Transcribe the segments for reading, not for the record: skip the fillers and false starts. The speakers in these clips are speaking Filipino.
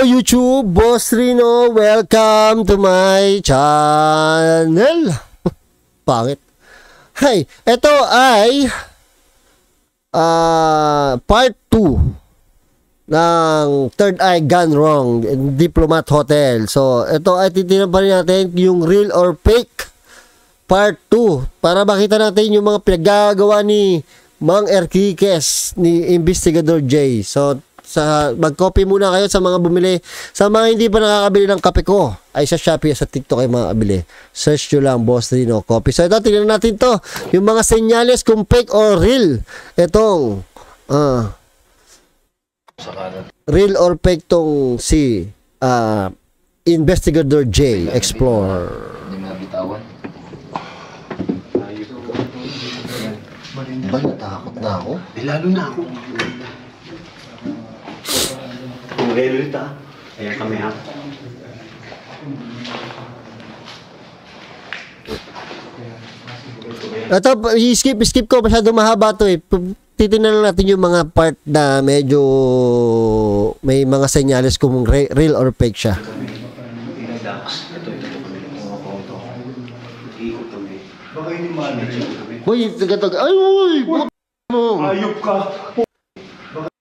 Hello YouTube, Boss Rino, welcome to my channel. Pangit. Hey, ito ay part 2 ng Third Eye Gone Wrong, Diplomat Hotel. So, ito ay titignan pa rin natin yung real or fake part 2 para makita natin yung mga pinaggagawa ni Mang Enriquez ni Investigador J. So, mag-copy muna kayo sa mga bumili. Sa mga hindi pa nakakabili ng kape ko, ay sa Shopee, sa TikTok ay makakabili. Search nyo lang, Boss Rino Copy. So, ito, tingnan natin to. Yung mga senyales kung fake or real. Itong, real or fake tong si Investigador J. Explorer. Hindi mo nabitawan. Ba, natakot na ako? Lalo na ako. Hello ulit ah. Kaya kami ha. Ito, skip ko. Masyadong mahaba to eh. Titignan lang natin yung mga part na medyo may mga senyales kung real or fake siya. Baka yun yung manager. Boy, tagatag. Ay, uy! Mo. Ayop ka.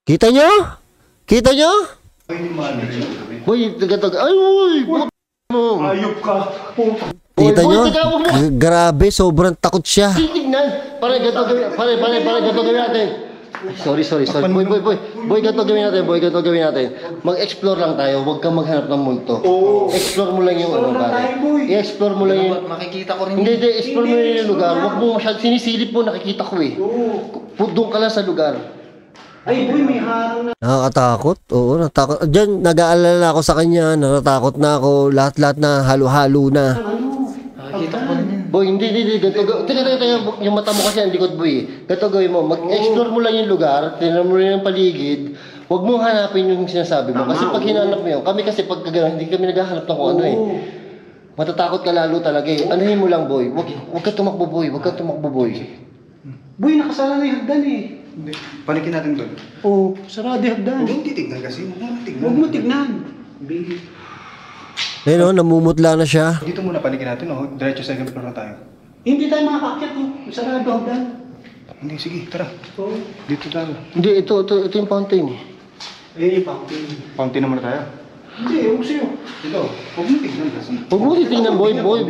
Kita nyo? Kita nyo? Baka yun yung manager. Boy, tagatag. Ay, uy! Mo. Ayop ka. Kita nyo? Grabe, sobrang takot siya. Titignan. Pare, gato gawin natin. Sorry. Boy, gato gawin natin. Mag-explore lang tayo. Huwag kang maghanap ng multo. Explore mo lang yung ano, pare. I-explore mo lang yung... Makikita ko rin. Hindi. Explore mo lang yung lugar. Huwag mo masyadong sinisilip mo, nakikita ko eh. Doon ka lang sa lugar. Ay, boy, may harang na. Nakakatakot? Oo, natakot. Diyan, nag-aalala ako sa kanya. Natatakot na ako. Lahat-lahat na halo-halo na. Makikita ko rin yan. Boy, hindi. Gato. Teka. Yung mata mo kasi ang likod, boy. Gato gawin mo. Mag-explore mo lang yung lugar. Tingnan mo rin yung paligid. Huwag mo hanapin yung sinasabi mo. Kasi pag hinanap mo yun, kami kasi pag gano'n, hindi kami naghahanap ng kung ano eh. Matatakot ka lalo talaga eh. Anuhin mo lang, boy. Huwag ka tumakbo, boy. Boy, nakasala na yung hagdan eh. Hindi. Panikin natin doon. Oo, sarado yung hagdan. Huwag mong titignan kasi. Huwag mo tignan. Baby. Ayun o, namumutla na siya. Dito muna panikin natin, oh. Diretso sa second floor na tayo. Hindi tayo makakakyat oh. Sarado hagdan. Hindi, sige, tara. Oo. Dito tayo. Hindi, ito yung fountain. Eh, fountain. Fountain naman na tayo. Hindi, huwag sa'yo. Dito, huwag mo tignan kasi. Huwag mo titingnan, boy. Huwag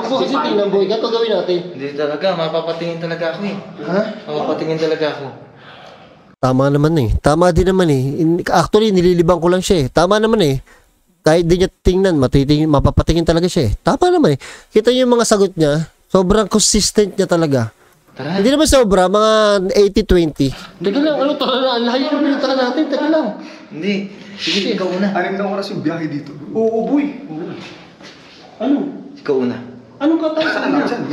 mo kasi tingnan, boy. Gato gawin natin. Hindi talaga, mapapatingin talaga ako eh. Ha? Mapapatingin talaga ako. Tama naman eh. Tama din naman eh. Actually, nililibang ko lang siya eh. Tama naman eh. Kahit di niya tingnan, mapapatingin talaga siya eh. Tama naman eh. Kita niyo yung mga sagot niya. Sobrang consistent niya talaga. Tara. Hindi naman sobra, mga 80-20. Teka lang, tara na. Ang layo na pinuntahan natin. Teka lang. Hindi. Sige, ikaw una. 6 na oras yung biyahe dito. Oo, boy. Ano? Ikaw una. Anong katayo? Saan na? Saan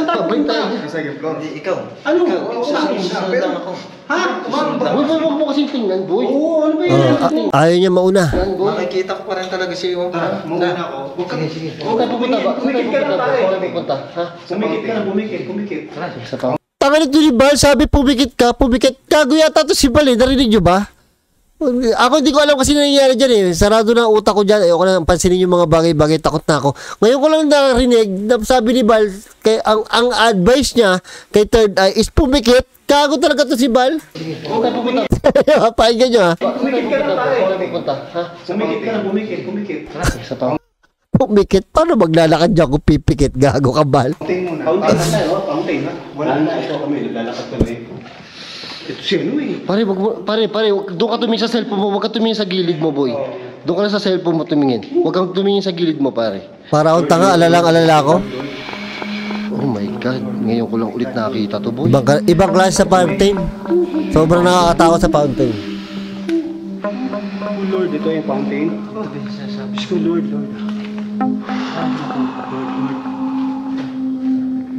tayo? Balik tayo. Sa second floor. Hindi, ikaw. Ano? Ikaw. Saan? Susunod lang ako. Ha? Huwag mo kasi tingnan, boy. Oo, ano ba yun? Ayaw niya mauna. Makikita ko pa rin talaga siya. Tara, mauna ako. Sige. Huwag tayo pupunta ba? Pumikit ka lang tayo. Huwag tayo pupunta. Ha? Pumikit ka lang, pumikit. Sa pa. Tanga nito ni Bal, sabi pumikit ka. Gago yata to si Bal eh. Narinig niyo ba? Ako hindi ko alam kasi nangyayari dyan eh. Sarado na ang utak ko dyan. Ayoko na pansinin yung mga bagay-bagay. Takot na ako. Ngayon ko lang narinig na sabi ni Bal, ang advice niya kay Third Eye is pumikit. Gago talaga to si Bal. Huwag tayo pupunta. Pakinggan nyo ha. Pumikit ka lang tayo. Huwag tayo pupunta. Ha? Pumikit ka lang, pumikit. Sa pa. Pumikit? Paano maglalakad dyan kung pipikit? Gago ka Bal. Fountain muna. Fountain tayo, fountain ha. Wala na ito kami, naglalakad kami. Ito si ano eh. Pare, doon ka tumingin sa cellphone mo, huwag ka tumingin sa gilid mo, boy. Doon ka lang sa cellphone mo tumingin. Huwag kang tumingin sa gilid mo, pare. Para akong tanga, alala ko. Oh my God, ngayon ko lang ulit nakita to, boy. Ibang klase sa fountain. Sobrang nakakatakot sa fountain. Oh Lord, ito yung fountain. Diyos ko, Lord.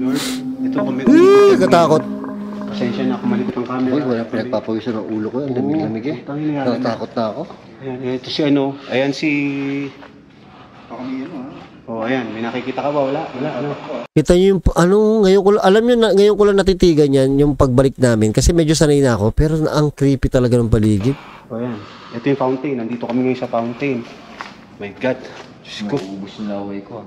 Lord, ito kami. Katakot. Pasensya na ako malit ng camera. Boy, wala pinagpapawisan ng ulo ko. Ang lamig-lamig eh. Natatakot na ako. Ayan, ito si ano. Ayan si... Ako kami ano ha. Oh, ayan. May nakikita ka ba? Wala. Ano? Kita niyo yung ngayon ko alam niyo na ngayon ko lang natitigan yan yung pagbalik namin kasi medyo sanay na ako pero ang creepy talaga ng paligid. Oh, ayan. Ito yung fountain. Nandito kami ngayon sa fountain. My God. Diyos ko. Ubus yung laway ko.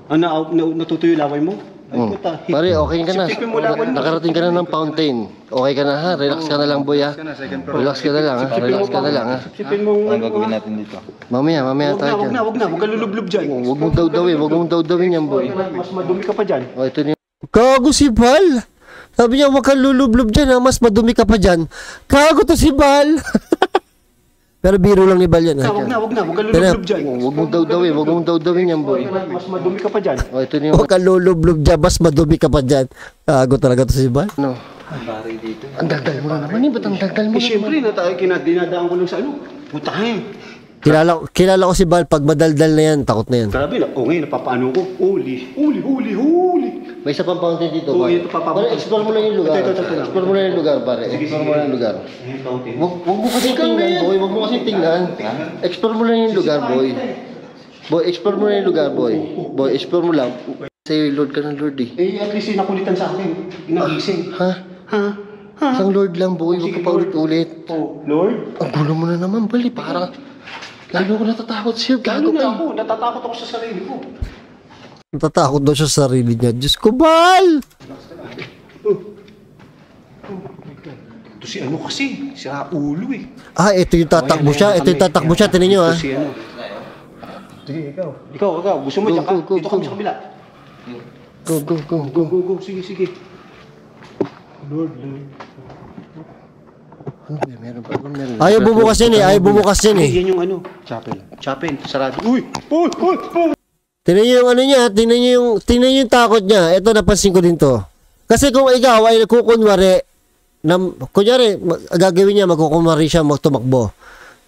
Natutuyo yung laway mo? Ay, Oh. puta. Pare, okay ka na. Sipsipin mo laway mo. Nakarating ka na ng fountain. Okay ka na ha? Relax ka na lang, boy ha? Relax ka na lang ha? Relax ka na lang ha? Sipsipin mo. Ang gagawin natin dito? Mamaya tayo dyan. Huwag na. Huwag ka lulublob dyan. Huwag mong dawdawin yan, boy. Mas madumi ka pa dyan. Oh, ito na Gago si Bal. Sabi niya, huwag kang lulublob dyan ha, mas madumi ka pa dyan. Gago to si Bal. Pero biro lang ni Bal yan ha. Huwag na. Huwag ka lulublob dyan. Huwag mong dawdawin yan, boy. Mas madumi ka pa dyan. Oh, ito na Huwag kang lulublob dyan, mas madumi ka pa dyan. Gago talaga to si Bal. ano? Pare dito. Ang daldal mo na naman. Ba't ang daldal mo Eh, na syempre, dinadaan ko lang sa ano. Putahin. Kilala ko si Bal, pag madaldal na yan, takot na yan. Grabe na. O ngayon, napapaano ko. Huli. May isa pang fountain dito, Oo, pare. ito, papabot. Pare, explore mo lang yung lugar. Ito. Explore mo lang yung lugar, pare. Explore mo lang yung lugar. Ayun, fountain. Huwag mo kasi tingnan, boy. Huwag mo kasi tingnan. Explore mo lang yung lugar, boy. Boy, explore mo lang yung lugar, boy. Boy, explore mo lang. Say Lord ka ng Lord eh. Eh, at least nakulitan sa akin. Inagising. Ha? Ha? Isang Lord lang, boy. Huwag ka pa ulit-ulit. Oh, Lord? Ang gulo mo na naman, bali. Parang lalo ko natatakot sa'yo. Gago Gago na ka. ako. Natatakot ako sa sarili ko. Natatakot daw siya sa sarili niya. Diyos ko, Bal! Ito si ano kasi. Si Raulo eh. Ito yung tatakbo siya. Ito yung tatakbo siya. Tinan nyo ha. Ito si ano. Sige, ikaw. Ikaw. Gusto mo Go, dyan ka? go, go, Dito kami go. sa kabila. Go. Go. Sige. Lord. Ano ba? Meron pa. Meron. Ayaw bumukas yan eh. Ayaw bumukas yan eh. Yan yung ano. Chapel. Sarado. Uy! Tingnan niyo yung ano niya, tingnan niyo yung takot niya. Ito napansin ko din to. Kasi kung ikaw ay kukunwari, kunyari, gagawin niya, magkukunwari siya, magtumakbo.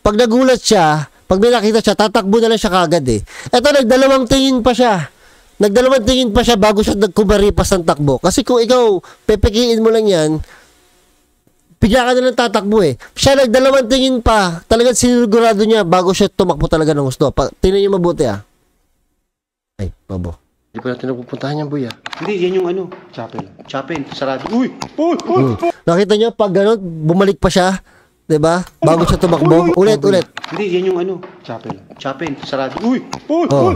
Pag nagulat siya, pag may nakita siya, tatakbo na lang siya kagad eh. Ito, nagdalawang tingin pa siya. Bago siya nagkumaripas ng takbo. Kasi kung ikaw, pepekiin mo lang yan, bigla ka na lang tatakbo eh. Siya nagdalawang tingin pa, talagang sinigurado niya bago siya tumakbo talaga ng gusto. Tingnan niyo mabuti ah. Ay, babo. Hindi pa natin napupuntahan yan, boy ah. Hindi, yan yung ano. Chapel. Sarado. Uy! Nakita niyo pag gano'n, bumalik pa siya, 'di ba? Bago siya tumakbo. Ulit. Hindi, yan yung ano. Chapel. Sarado. Uy! Oh.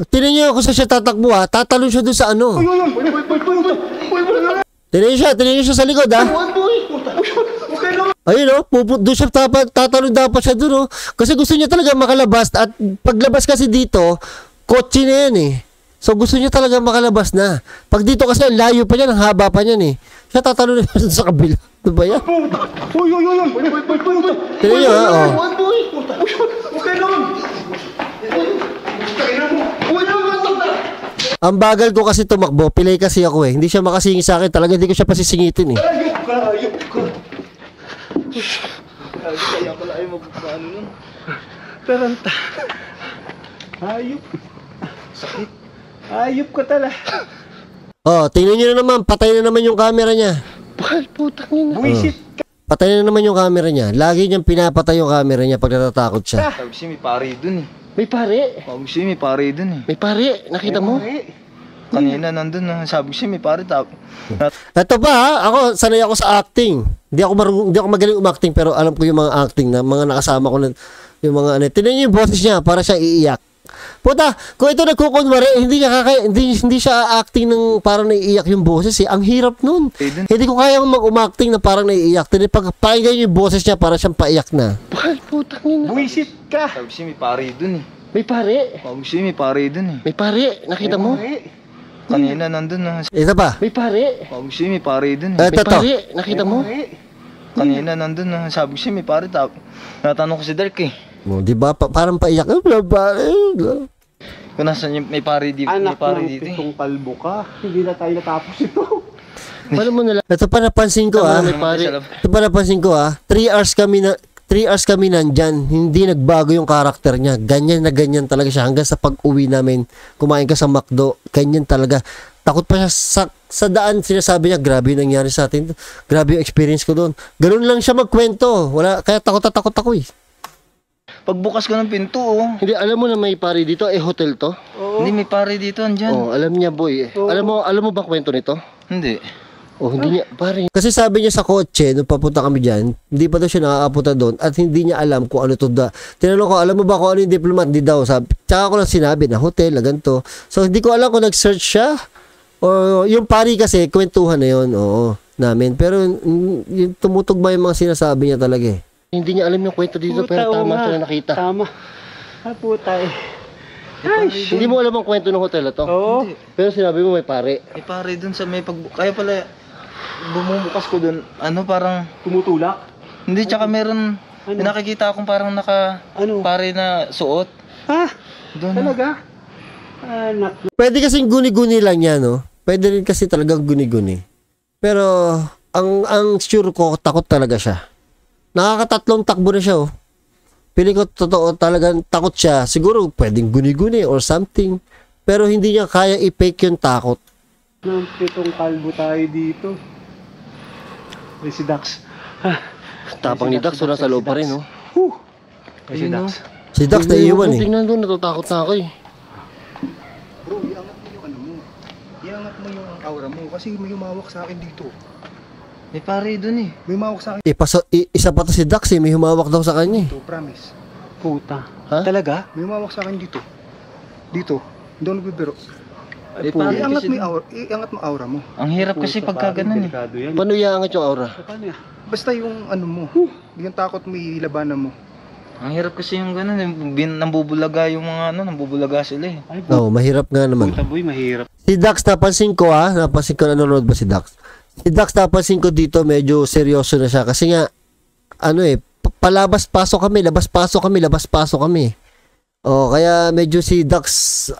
Tingnan niyo kung saan siya tatakbo ha. Tatalon siya doon sa ano. Tingnan niyo siya sa likod ha. Ayun doon siya tatalon dapat siya doon Kasi gusto niya talaga makalabas at paglabas kasi dito, kotse na yan eh. So gusto niya talaga makalabas na. Pag dito kasi ang layo pa niyan, ang haba pa niyan eh. Siya tatalon na siya sa kabila. Ano ba yan? Tingnan niyo ha. Ang bagal ko kasi tumakbo, pilay kasi ako eh. Hindi siya makasingit sa akin, talaga hindi ko siya pasisingitin eh. Ayop ka. Kaya pala ayaw magpaano nun. Taranta. Ayop. Sakit. Ayop ka talaga. Tingnan niyo na naman, patay na naman yung camera niya. Bakal, putang ina. Buisit. Patay na naman yung camera niya. Lagi niyang pinapatay yung camera niya pag natatakot siya. Sabi siya may pare dun eh. May pare. Sabi siya may pare dun eh. May pare. Nakita mo? Kanina nandun na. Sabi siya may pare. Ito pa ha, sanay ako sa acting. Hindi ako magaling umacting pero alam ko yung mga acting na mga nakasama ko na yung mga ano. Tingnan niyo yung boses niya para siya iiyak. Puta, kung ito nagkukunwari, hindi siya acting ng parang naiiyak yung boses eh. Ang hirap nun. Hindi ko kaya mag-umacting na parang naiiyak. Pag pakinggan niyo yung boses niya para siyang paiyak na. Bakal, putang ina. Buisit ka. Sabi siya may pare dun eh. May pare. Sabi siya may pare dun eh. May pare. Nakita mo? Kanina nandun na. Ito pa. May pare. Sabi siya may pare dun eh. May Ito to. pare. Nakita mo? Kanina nandun na. Sabi siya may pare. Natanong ko si Dark eh. Di ba? Parang paiyak. Kung nasan yung may pare dito. May Anak pare ng dito eh. pitong kalbo ka. Hindi na tayo natapos ito. Paano mo nalaman? Ito pa napansin ko ah. May pare. Ito pa napansin ko ah. 3 hours kami nandyan. Hindi nagbago yung karakter niya. Ganyan na ganyan talaga siya. Hanggang sa pag-uwi namin, kumain ka sa McDo. Ganyan talaga. Takot pa siya sa daan. Sinasabi niya, grabe yung nangyari sa atin. Grabe yung experience ko doon. Ganun lang siya magkwento. Kaya takot ako eh. Pagbukas ko ng pinto oh. Hindi, alam mo na may pare dito. Hotel to? Hindi may pare dito andyan. Alam niya, boy. Alam mo ba kwento nito? Hindi. Oh, hindi niya, pare. Kasi sabi niya sa kotse, nung papunta kami dyan, hindi pa daw siya nakakapunta doon at hindi niya alam kung ano to tinanong ko, alam mo ba kung ano yung diplomat? Hindi daw. Tsaka ko lang sinabi na hotel, na ganito. So, hindi ko alam kung nag-search siya o yung pari kasi, kwentuhan na yun, oo, namin. Pero, yung tumutugma yung mga sinasabi niya talaga eh. Hindi niya alam yung kwento dito, pero tama siya na nakita. Tama. Ah, puta eh. Hindi mo alam ang kwento ng hotel na to? Oo. Pero sinabi mo may pare. Eh pare dun sa may kaya pala bumubukas ko dun, ano parang, Tumutulak. hindi tsaka meron, may nakikita akong parang Ano? pare na suot. Ha? Doon. Talaga? Anak. Pwede kasing guni-guni lang yan, no? Pwede rin kasi talagang guni-guni. Pero, ang sure ko, takot talaga siya. Nakakatatlong takbo na siya, oh. Pili ko totoo talagang takot siya. Siguro pwedeng guni-guni or something. Pero hindi niya kaya i-fake yung takot. Ng pitong kalbo tayo dito. May si Dax. Tapang ni Dax, wala sa loob pa rin, no? May si Dax. Si Dax na iiwan eh. Tingnan doon, natatakot na ako eh. Bro, iangat mo yung ano mo. Iangat mo yung aura mo kasi may humawak sa akin dito. May pare dun eh. May humawak sa akin Isa pa to si Dax eh. May humawak daw sa kanya eh. dito, promise. Puta. Ha? Talaga? May humawak sa akin dito. Dito. Hindi ako nagbibiro. Eh pare Iangat kasi mo yung aura, iangat mo aura mo. ang hirap kasi pagka ganun eh. Delikado yan. Paano iangat yung aura? Paano yan? Basta yung ano mo. Yung takot mo ilabanan mo. Ang hirap kasi yung ganun eh. Nambubulaga yung mga ano, nambubulaga sila eh. Ay, Oo, mahirap nga naman. puta boy, mahirap. Si Dax, napansin ko napansin ko, nanonood ba si Dax? Si Dax, napansin ko dito, medyo seryoso na siya. Kasi nga, ano eh, palabas-pasok kami, labas-pasok kami, labas-pasok kami. Oh, kaya medyo si Dax,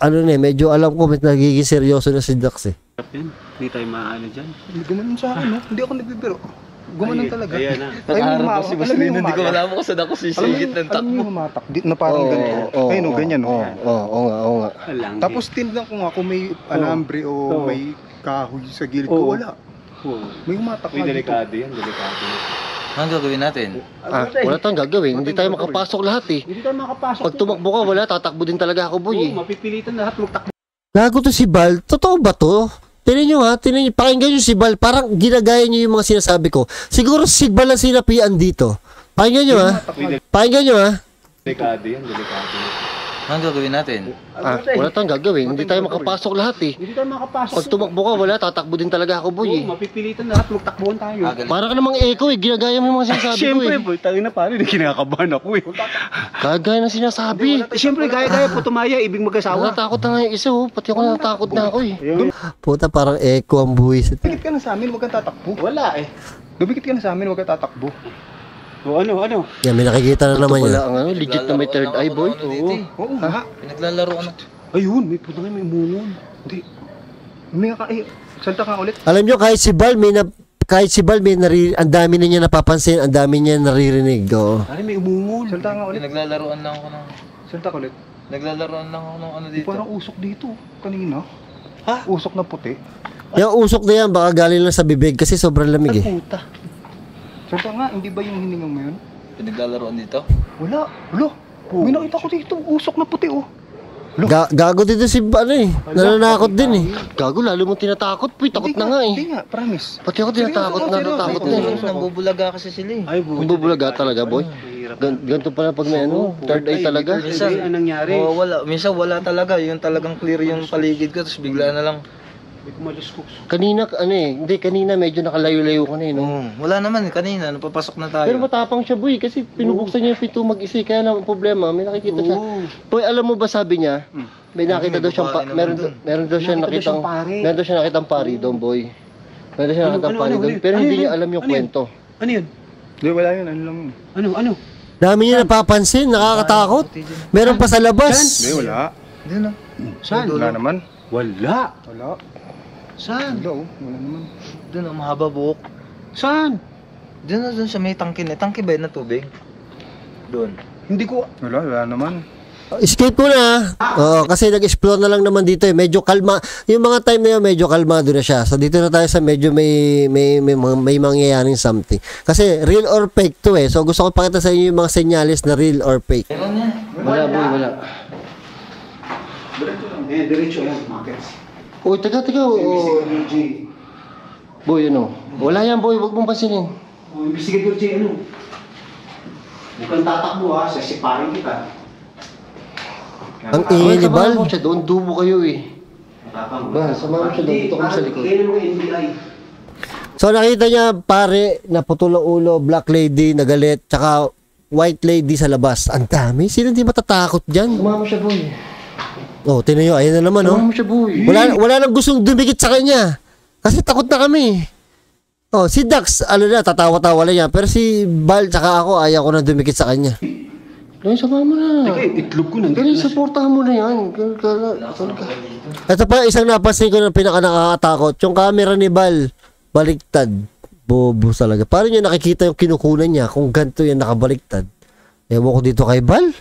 ano na eh, medyo alam ko, nagiging seryoso na si Dax eh. Hirap yan. Hindi tayo maano dyan. Hindi gumanon sa akin, no? Hindi ako nagbibiro. Gumanon talaga. Ayan na. Nakaharap ko si Basilino, hindi ko alam ko saan ako Alam sisigit ng mo takbo. yung humatak. Na parang ganito. Ayun o, ganyan o. Oo nga. Alang. Tapos tinignan ko nga kung may alambre o may kahoy sa gilid ko. Wala. May humatak May nga dito. delikado yan, delikado. Anong gagawin natin? Wala tayong gagawin. Hindi tayo makapasok lahat eh. Hindi tayo makapasok. Pag tumakbo ka, wala, tatakbo din talaga ako, boy eh. Mapipilitan lahat magtakbo. Gago to si Bal. Totoo ba to? Tinan nyo pakinggan nyo si Bal. Parang ginagaya nyo yung mga sinasabi ko. Siguro si Bal ang sinapian dito. Pakinggan nyo Pakinggan nyo Delikado yan, delikado. Anong gagawin natin? Wala tayong gagawin. Hindi tayo makapasok lahat eh. Hindi tayo makapasok. Pag tumakbo ka, wala, tatakbo din talaga ako, boy eh. Mapipilitan lahat magtakbuhan tayo. Para ka namang echo eh. Ginagaya mo yung mga sinasabi ko Siyempre, eh. boy, tayo na pare, kinakabahan ako eh. Kagaya ng sinasabi. Siyempre, gaya-gaya po tumaya, ibig mag-asawa. Natatakot na nga yung isa oh. Pati ako natatakot na ako eh. Puta, parang echo ang buwis. Dumikit ka na sa amin, huwag kang tatakbo. Wala eh. Dumikit ka na sa amin, huwag kang tatakbo. O ano? Yan, may nakikita na naman Wala yan. ang ano, legit na may third eye, boy. Oo nga. Naglalaro ano? Ayun, may puto nga, may mungon. Hindi. Huminga ka eh. Salta ka ulit. Alam nyo, kahit si Bal, ang dami na niya napapansin, ang dami niya naririnig. Oo. Pare, may umungon. Salta ka ulit. Naglalaroan lang ako ng... Salta ka ulit. Naglalaroan lang ako ng ano dito. Parang usok dito. Kanina. Ha? Usok na puti. Yung usok na yan, baka galing lang sa bibig kasi sobrang lamig eh. Puta. Salta nga, hindi ba yung hiningang mo yun? Naglalaroan dito? Wala. Wala. May nakita ko dito. Usok na puti oh. Gago dito si ano eh. Nananakot din eh. Gago, lalo mong tinatakot, boy. Takot na nga eh. Hindi nga, promise. Pati ako tinatakot na, natatakot na eh. Nambubulaga kasi sila eh. Ay, buti. Bubulaga talaga, boy. Mahirap. Ganito pala pag may ano, third eye talaga. Minsan, anong nangyari? Minsan wala talaga. Yung talagang clear yung paligid ko. Tapos bigla na lang. May kumaluskos. Kanina, kanina medyo nakalayo-layo ka na eh, no? Wala naman kanina. Napapasok na tayo. Pero matapang siya, boy, kasi pinubuksan niya yung pinto mag-isa. Kaya lang ang problema, may nakikita siya. Boy, alam mo ba sabi niya, may nakita daw siyang, meron daw siya nakitang, meron daw siya nakitang pari doon, boy. Meron daw siya nakitang pari doon, pero hindi niya alam yung kwento. Ano yun? Hindi, wala yun. Ano lang yun. Ano? Dami niya napapansin, nakakatakot. Meron pa sa labas. Hindi, wala. Hindi na. Saan? Wala naman. Wala. Wala. Saan? Wala oh. Wala naman. Doon mahaba buhok. Saan? Doon sa may tangke na. Tangke ba yun na tubig? Doon. Hindi ko... Wala naman. Escape ko na. Oo, kasi nag-explore na lang naman dito eh. Medyo kalma. Yung mga time na yun, medyo kalmado na siya. So dito na tayo sa medyo may mangyayaring something. Kasi real or fake to eh. So gusto ko pakita sa inyo yung mga senyales na real or fake. Wala, boy, wala. Diretso lang. Diretso lang, markets. Uy, taga. Boy, ano? Wala yan, boy. Huwag mong pansinin. O, investigador Jay, ano? Huwag kang tatakbo ha, sasiparin kita. Ang ingay ni Bal. Samahan mo siya doon. Dubo kayo eh. Matapang. Ba, samahan mo siya doon. Dito kami sa likod. Kaya naman NBI. So nakita niya pare na putol ang ulo, black lady na galit, tsaka white lady sa labas. Ang dami. Sino hindi matatakot dyan? Samahan mo siya, boy. Oh, tinan nyo. Ayan na naman, oh. Samahan mo siya, boy. Wala nang gustong dumikit sa kanya. Kasi takot na kami. Oh, si Dax, ano na, tatawa-tawa lang niya. Pero si Bal, tsaka ako, ayaw ko na dumikit sa kanya. Dahil samahan mo na. Teka, itlog ko nandito Dahil na siya. supportahan mo na yan. Ito pa, isang napansin ko na pinaka nakakatakot. Yung camera ni Bal, baliktad. Bobo talaga. Paano niya nakikita yung kinukunan niya kung ganito yan nakabaliktad? Ewan ko dito kay Bal.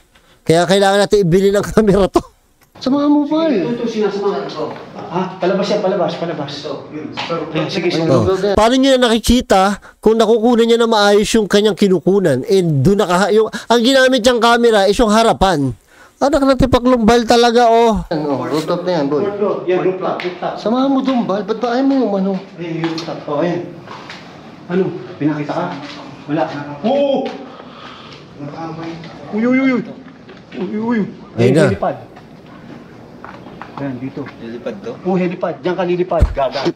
Kaya kailangan natin ibili ng camera to. Samahan mo, Bal. Ito, sinasama. Ha? Palabas yan, palabas. Sige, sige. Oh. Paano niya nakikita kung nakukunan niya na maayos yung kanyang kinukunan? And doon ang ginamit niyang camera is yung harapan. Anak na tipaklong Bal talaga, oh. Ano, rooftop na yan, boy. Yan, rooftop. Samahan mo doon, Bal. Ba't ba ayaw mo yung ano? Ayun, yung rooftop. Oh, ayan. Ano? Pinakita ka? Wala. Oo! Uy. Ayun na. Helipad. Ayan, dito. Lilipad to? Oo, helipad. Diyan ka lilipad. Gaga.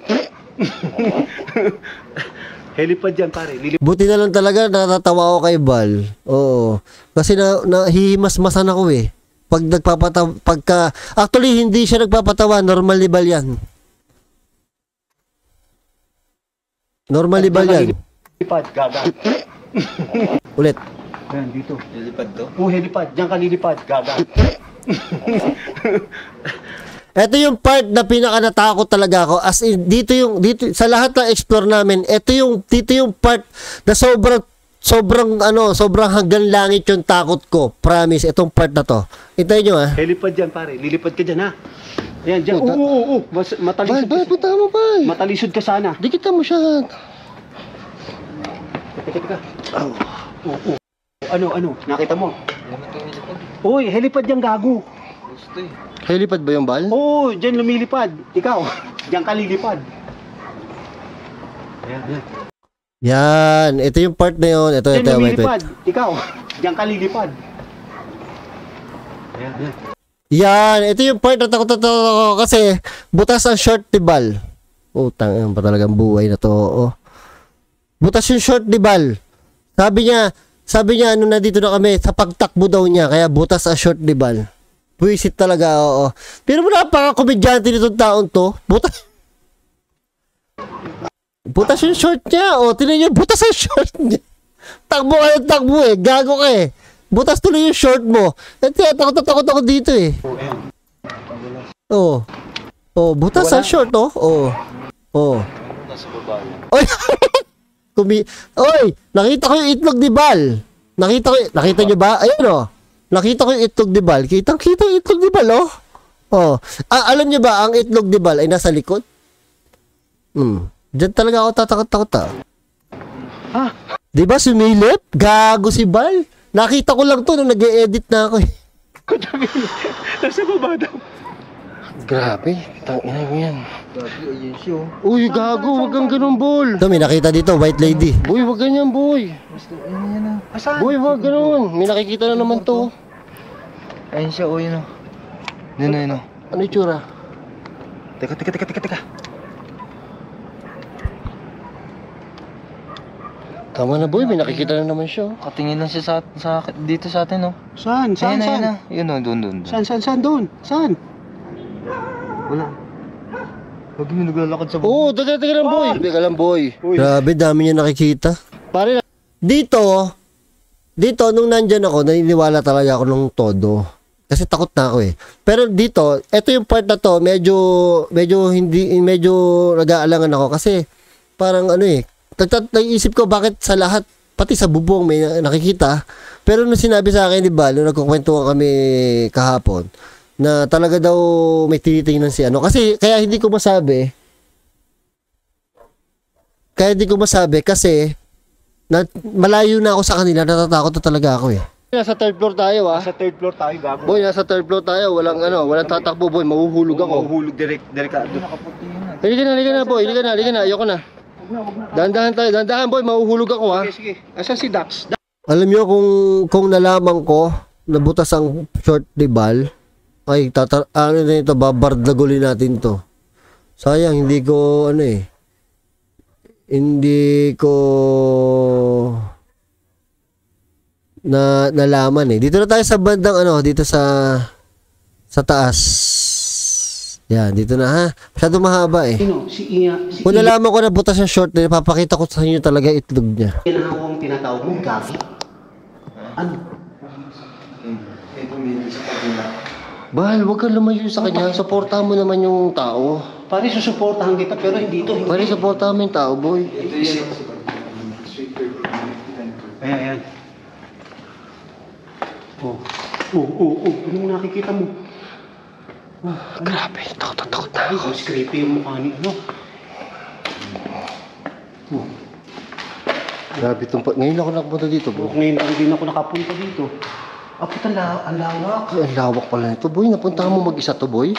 Helipad dyan, pare. Buti na lang talaga natatawa ako kay Bal. Oo. Kasi nahihimas-masan ako eh. Actually hindi siya nagpapatawa, normal ni Bal yan. Normal ni Bal yan. Helipad. Gaga. Ulit. Ayan, dito. Lilipad to? Oo, helipad. Diyan ka lilipad. Gaga. Ito yung part na pinaka natakot talaga ako. As in, dito sa lahat ng explore namin, dito yung part na sobrang hanggang langit yung takot ko. Promise, itong part na to. Itayin nyo ha. Helipad dyan, pare. Lilipad ka dyan, ha? Ayan, dyan. Oo. Matalisod Bal, punta mo, Bal. Matalisod ka sana. Dikitan mo siya. Teka. Oo. Ano? Nakita mo? Uy, helipad dyan, gago. Gusto eh. Helipad ba yung Bal? Oo, dyan lumilipad. Ikaw, dyan ka lilipad. Ayan. Yan, ito yung part na yun. Ito, Dyan wait. lumilipad. Ikaw, dyan ka lilipad. Ayan. Yan, ito yung part na takot ako kasi butas ang short ni Bal. Utang, yan pa talagang buhay na to. Oh. Butas yung short ni Bal. Sabi niya, nung nandito na kami, sa pagtakbo daw niya, kaya butas ang short ni Bal. Buisit talaga, oo. Pero mo napaka-komedyante nitong taon to. Butas yung short niya. O, tinan niyo, butas ang short niya. Takbo eh. Gago ka eh. Butas tuloy yung short mo. Takot ako dito eh. Oo. Oh, butas ang short, oh. Oo. Nasa baba niya. Oy! Oy! Nakita ko yung itlog ni Bal. Nakita niyo ba? Ayun, oh. Nakita ko yung itlog ni Bal. Kitang-kita yung itlog ni Bal, oh. Oh. Alam niyo ba, ang itlog ni Bal ay nasa likod? Diyan talaga ako tatakot-takot, ah. Di ba sumilip? Gago si Bal. Nakita ko lang to nung nag-e-edit na ako, eh. Nasa baba daw. Grabe, tangina mo yan. Gabi, ayun siya oh. Uy, gago, wag kang ganun, Bol. Ito, may nakita dito, white lady. Boy, wag ganyan, boy. Gusto, ayun ah. Boy, wag ganun. May nakikita na naman to. Ayun siya oh, yun oh. Yun oh. Ano yung tsura? Teka. Tama na, boy. May nakikita na naman siya. Katingin lang siya dito sa atin oh. Saan? Ayun ah. Yun oh, doon. Saan doon? Saan? Wala. Huwag mo naglalakad sa Oo, taga lang, boy. Taga lang, boy. Grabe, dami niya nakikita. Pare, Dito, nung nandyan ako, naniniwala talaga ako nung todo. Kasi takot na ako eh. Pero dito, ito yung part na to, medyo nag-aalangan ako kasi parang ano eh, naisip ko bakit sa lahat, pati sa bubong may nakikita. Pero nung sinabi sa akin, di ba, nung nagkukwentuhan kami kahapon, na talaga daw may tinitingnan si ano. Kasi, kaya hindi ko masabi kasi malayo na ako sa kanila, natatakot na talaga ako eh. nasa third floor tayo, ah. Sa third floor tayo, gago. Boy, nasa third floor tayo. Walang tatakbo, boy. Mahuhulog ako. Mahuhulog delikado. Nakaputi yun ah. Halika na, boy. Halika na. Ayoko na. Dahan-dahan tayo, dahan-dahan boy, mahuhulog ako ha. Sige, sige. Asan si Dax? Alam niyo kung nalaman ko nabutas ang short ni Bal, ay ano na ito, babardagulin natin to. Sayang hindi ko hindi ko nalaman eh. Dito na tayo sa bandang dito sa taas. Yan, dito na ha. Masyado mahaba eh. Sino? Si Iya. Si Kung nalaman ko na butas yung short na papakita ko sa inyo talaga itlog niya. Iya na ako ang tinatawag mo, Gabi. Ano? Bahal, huwag kang lumayo sa kanya. Suportahan mo naman yung tao. Pare, susuportahan kita pero hindi to. Hindi. Pare, suportahan mo yung tao, boy. Ayan, ayan. Anong nakikita mo? Grabe, takot na. Ay, mas creepy yung mukha ni Grabe itong ngayon ako nakapunta dito, boy. Ngayon lang din ako nakapunta dito. Puta, ang lawak. Ay, ang lawak pala nito, boy. Napuntahan mo mag-isa to, boy.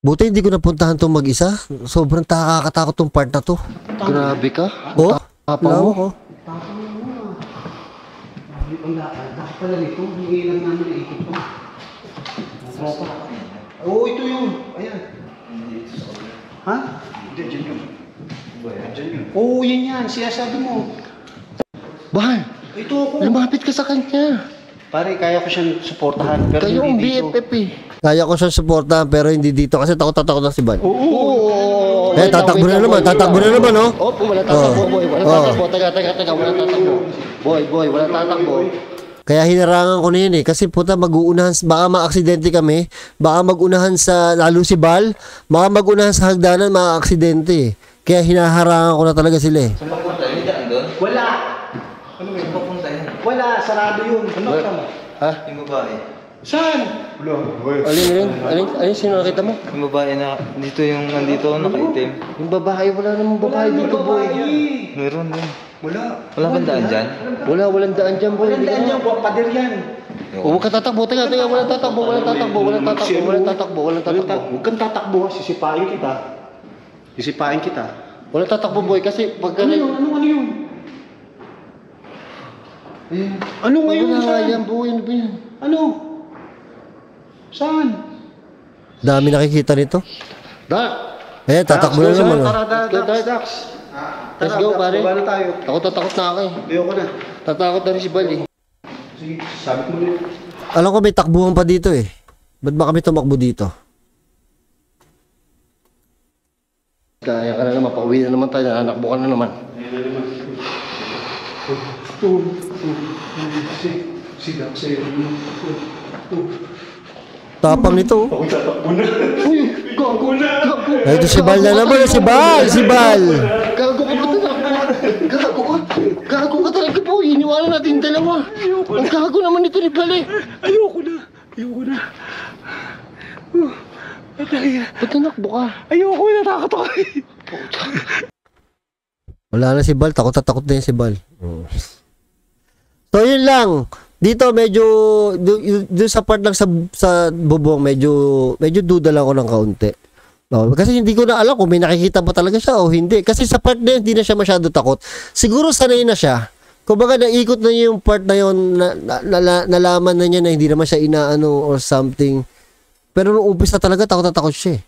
Buti hindi ko napuntahan tong mag-isa. Sobrang nakakatakot tong part na to. Grabe ka. Oh, Tapang lawak mo. oh. Ang lawak pala nito. Hindi lang namin naikot ko. Oo, ito yun. Ayan. Ha? Hindi, dyan yun. Oo, yan yan. Siya sabi mo. Bahal, Ito ako. lumapit ka sa kanya. Pare, kaya ko siyang suportahan. Pero Kayo ang hindi dito. BFF eh. Kaya ko siyang suportahan pero hindi dito kasi takot na si Ban. Oo. Eh, tatakbo na naman, oh. Opo, wala tatakbo, boy. Wala tatakbo. Taga, wala tatakbo. Boy, wala tatakbo. Kaya hinarangan ko na yun eh. Kasi puta, mag-uunahan, baka ma-aksidente kami. Baka mag-unahan sa, lalo si Bal, baka mag-unahan sa hagdanan, ma-aksidente eh. Kaya hinaharangan ko na talaga sila eh. Saan papunta? May daan doon? Wala. Saan papunta yan? Wala. Sarado yun. Ano ka mo? Ha? Yung babae. Saan? Alin, sino nakita mo? Yung babae na dito yung nandito nakaitim. Yung babae, wala namang babae dito, boy. Meron din. Wala. Wala bang daan dyan? Walang daan dyan, boy. Walang daan niya. Pader yan. Huwag ka tatakbo, taga, walang tatakbo. Huwag kang tatakbo. Sisipain kita. Walang tatakbo, boy, kasi pagka... Ano yun? Ano yun? Ano ngayon? Wala nga Saan? yan, boy. Ano ba yan? Ano? Saan? Dami nakikita nito. Dak! Eh, tatakbo na naman oh. Tara, Dax. Let's go, pare. Baba na tayo. Takot na ako eh. Ayoko na. Tatakot na rin si Bal eh. Sige, sabit mo rin. Alam ko may takbuhan pa dito eh. Ba't ba kami tumakbo dito? Kaya ka na naman, pauwi na naman tayo, nanakbo ka na naman. Si Dax sa'yo. Tapang nito. Ako tatakbo na. Uy, gago na! Ay, ito si Bal na naman. Si Bal. Gago ka pa talaga. Gago ka talaga po. Iniwanan natin dalawa. Ang gago naman ito ni Bal eh. Ayoko na. Ba't nanakbo ka? Ayoko na. Takot ako. Wala na si Bal. Takot na yun si Bal. So, yun lang. Dito medyo doon sa part lang sa bubong medyo duda lang ako ng kaunti. No, kasi hindi ko na alam kung may nakikita ba talaga siya o hindi. Kasi sa part na yun, hindi na siya masyado takot. Siguro sanay na siya. Kumbaga naikot na yung part na yun, nalaman na niya na hindi naman siya inaano or something. Pero nung umpisa talaga, takot na takot siya eh.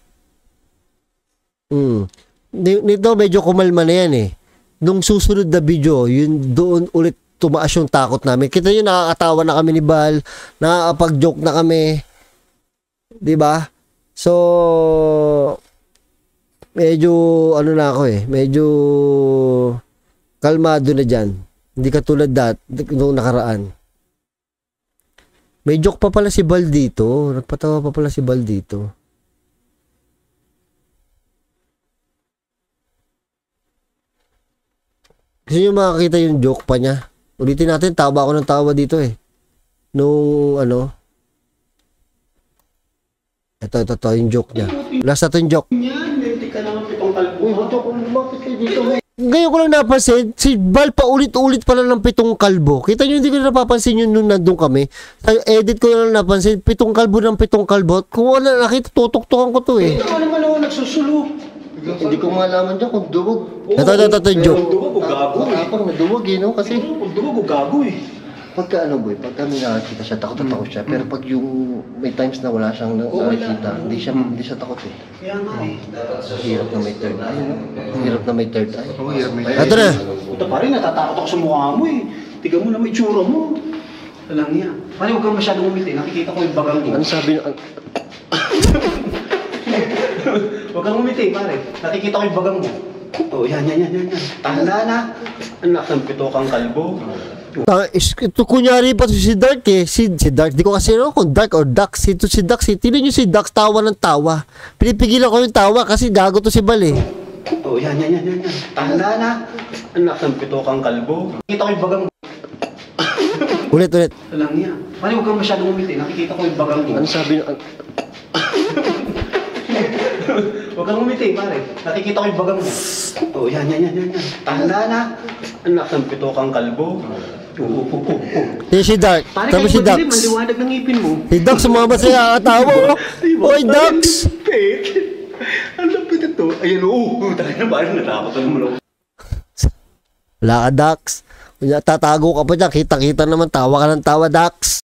Nito medyo kumalma na yan eh. Nung susunod na video, yun doon ulit tumaas yung takot namin. Kita nyo, nakakatawa na kami ni Bal, nakakapag-joke na kami. Diba? So, medyo, ano na ako eh, medyo kalmado na dyan. Hindi katulad nung nakaraan. May joke pa pala si Bal dito. Nagpatawa pa pala si Bal dito. Gusto nyo makakita yung joke pa niya? Ulitin natin, tawa ako ng tawa dito eh. Nung ano. Ito, yung joke niya. Last na to yung joke. Yan, hindi ka naman pitong kalbo. Uy, ba't ako lumapit kayo dito? Ngayon ko lang napansin, si Bal pa ulit-ulit pala ng 7 kalbo. Kita nyo, hindi ko na napapansin yun nung nandun kami. Sa edit ko lang napansin, 7 kalbo ng 7 kalbo. Kung wala nakita, tutuktukan ko to eh. Ito ka naman ako nagsusulok. Hindi ko malaman dyan kung duwag. Ito, joke. Dugo, gago eh. Parang naduwag eh, no? Kasi Pag dugo, gago eh. pagka ano boy, pagka may nakakita siya, takot na takot siya. Pero pag yung may times na wala siyang nakakita, hindi siya takot eh. Kaya nga eh. Hirap na may third eye, no? Hirap na may third eye. Oo, hirap may Ito na. Puta pa rin, natatakot ako sa mukha mo eh. Tiga mo na may tsura mo. Alam niya. Pare, huwag kang masyadong umiti. Nakikita ko yung bagang mo. Ano sabi Huwag kang umiti, pare. Nakikita ko yung bagang mo. Oh, yan. Tanda na. Anak ng pito kang kalbo. Ito kunyari pa si Dark eh. Si Dark, di ko kasi ano kung Dark or Dax. Ito si Dax eh. Tignan nyo si Dax, tawa ng tawa. Pinipigilan ko yung tawa kasi gago to si Bal eh. Oh, yan. Tanda na. Anak ng pito kang kalbo. Nakikita ko yung bagang mo. Ulit. Alam niya. Pare, huwag kang masyadong umiti. Nakikita ko yung bagang mo. ano sabi Huwag kang umiti, pare. Nakikita ko yung bagang mo. Oh, yan. Tanda na. Anak ng pito kang kalbo. Oo. Yan si Dark. Pare, Tapos si kayo madilim. Ang Dax. liwanag ng ngipin mo. Si Dax, sumama siya kakatawa. Oy, Dax! Lupit. Ang lupit ito. Ayan, oo. Tayo na ba? Natakot na naman ako. Wala ka, Dax. Tatago ka pa dyan. Kita-kita naman. Tawa ka ng tawa, Dax.